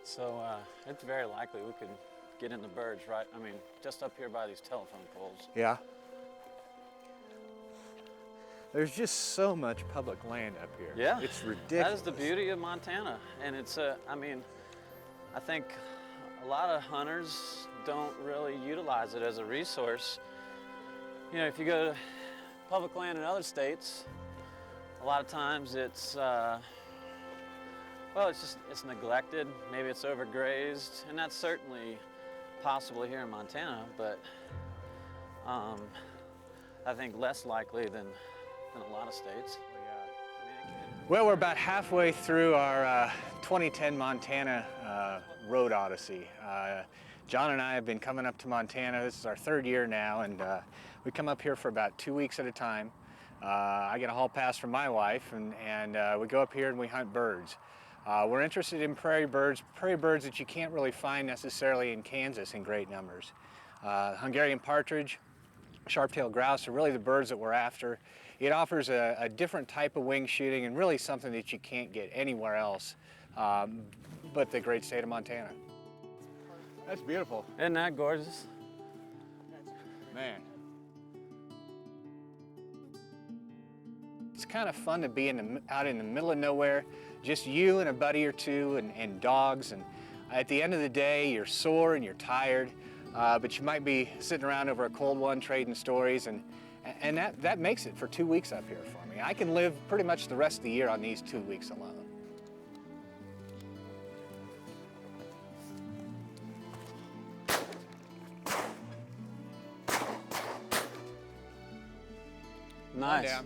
So it's very likely we could get in the birds, right? I mean, just up here by these telephone poles. Yeah. There's just so much public land up here. Yeah. It's ridiculous. That is the beauty of Montana. And it's, I mean, I think a lot of hunters don't really utilize it as a resource. You know, if you go to public land in other states, a lot of times it's, well, it's neglected. Maybe it's overgrazed, and that's certainly possible here in Montana, but I think less likely than a lot of states. Well, we're about halfway through our 2010 Montana road odyssey. John and I have been coming up to Montana. This is our third year now, and we come up here for about 2 weeks at a time. I get a hall pass from my wife, and we go up here and we hunt birds. We're interested in prairie birds that you can't really find necessarily in Kansas in great numbers. Hungarian Partridge, Sharptail grouse are really the birds that we're after. It offers a different type of wing shooting and really something that you can't get anywhere else but the great state of Montana. That's beautiful. Isn't that gorgeous? Man. It's kind of fun to be out in the middle of nowhere, just you and a buddy or two and dogs. And at the end of the day, you're sore and you're tired, but you might be sitting around over a cold one trading stories, and that makes it for 2 weeks up here for me. I can live pretty much the rest of the year on these 2 weeks alone. Nice. Down.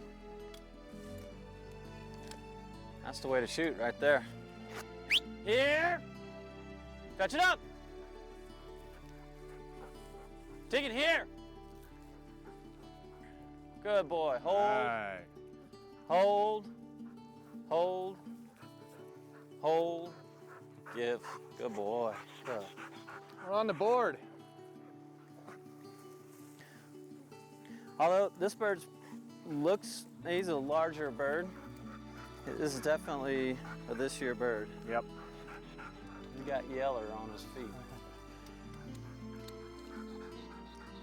That's the way to shoot right there. Here. Fetch it up. Take it here. Good boy. Hold. Right. Hold. Hold. Hold. Give. Good boy. Good. We're on the board. Although this bird looks, he's a larger bird. This is definitely a this year bird. Yep. He's got yeller on his feet.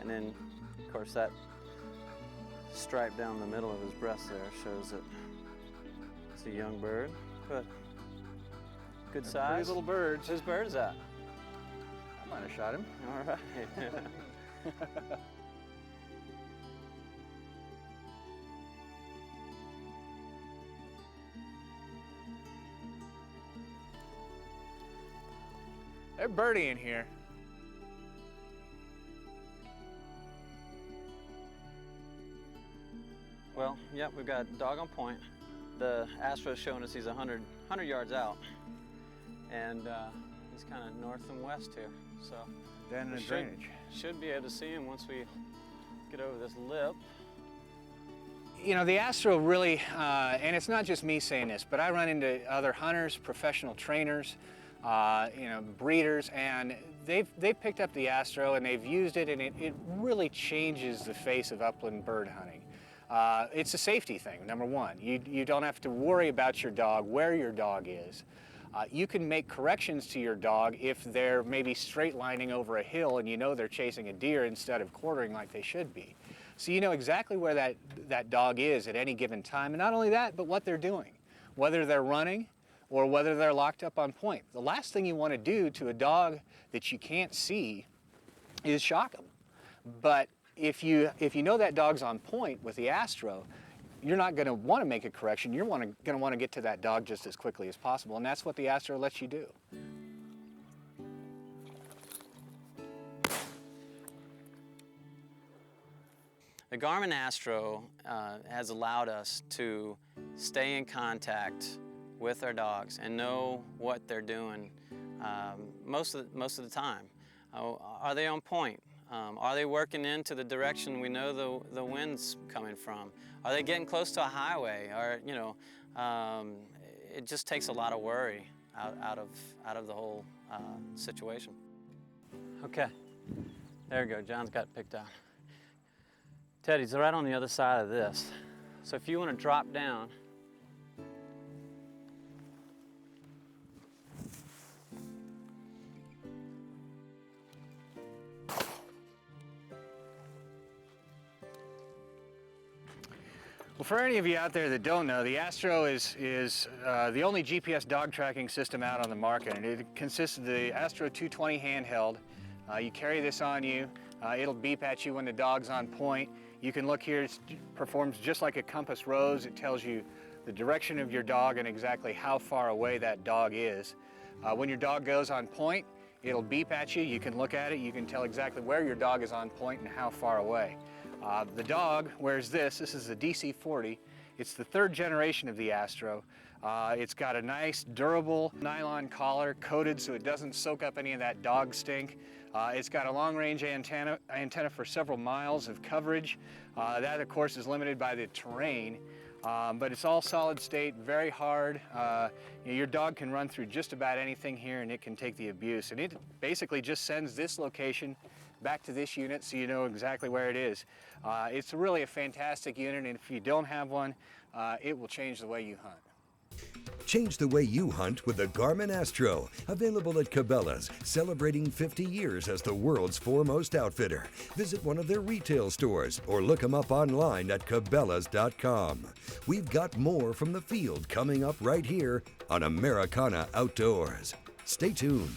And then, of course, that stripe down the middle of his breast there shows that it's a young bird, but good They're size. pretty little birds. Whose bird is that? I might have shot him. All right. They're birdie in here. Well, yep, we've got dog on point. The Astro is showing us he's 100 yards out, and he's kind of north and west here. So Down in the drainage. Should be able to see him once we get over this lip. You know, the Astro really, and it's not just me saying this, but I run into other hunters, professional trainers, you know, breeders, and they've picked up the Astro and they've used it, and it really changes the face of upland bird hunting. It's a safety thing, number one. You don't have to worry about your dog, where your dog is. You can make corrections to your dog if they're maybe straight lining over a hill and you know they're chasing a deer instead of quartering like they should be. So you know exactly where that dog is at any given time, and not only that, but what they're doing, whether they're running or whether they're locked up on point. The last thing you want to do to a dog that you can't see is shock them. But if you know that dog's on point with the Astro, you're not going to want to make a correction. You're going to want to get to that dog just as quickly as possible, and that's what the Astro lets you do. The Garmin Astro has allowed us to stay in contact with our dogs and know what they're doing most of the time. Are they on point? Are they working into the direction we know the wind's coming from? Are they getting close to a highway? Or, you know, it just takes a lot of worry out of the whole situation. Okay, there we go. John's got it picked out. Teddy's right on the other side of this. So if you want to drop down, Well, for any of you out there that don't know, the Astro is the only GPS dog tracking system out on the market, and it consists of the Astro 220 handheld. You carry this on you. It'll beep at you when the dog's on point. You can look here, it performs just like a compass rose. It tells you the direction of your dog and exactly how far away that dog is. When your dog goes on point, it'll beep at you. You can look at it. You can tell exactly where your dog is on point and how far away. The dog wears this. This is the DC-40. It's the third generation of the Astro. It's got a nice, durable nylon collar coated so it doesn't soak up any of that dog stink. It's got a long-range antenna for several miles of coverage. That, of course, is limited by the terrain. But it's all solid state, very hard. Your dog can run through just about anything here and it can take the abuse. And it basically just sends this location back to this unit so you know exactly where it is. It's really a fantastic unit, and if you don't have one, it will change the way you hunt. Change the way you hunt with the Garmin Astro, available at Cabela's, celebrating 50 years as the world's foremost outfitter. Visit one of their retail stores or look them up online at Cabela's.com. We've got more from the field coming up right here on Americana Outdoors. Stay tuned.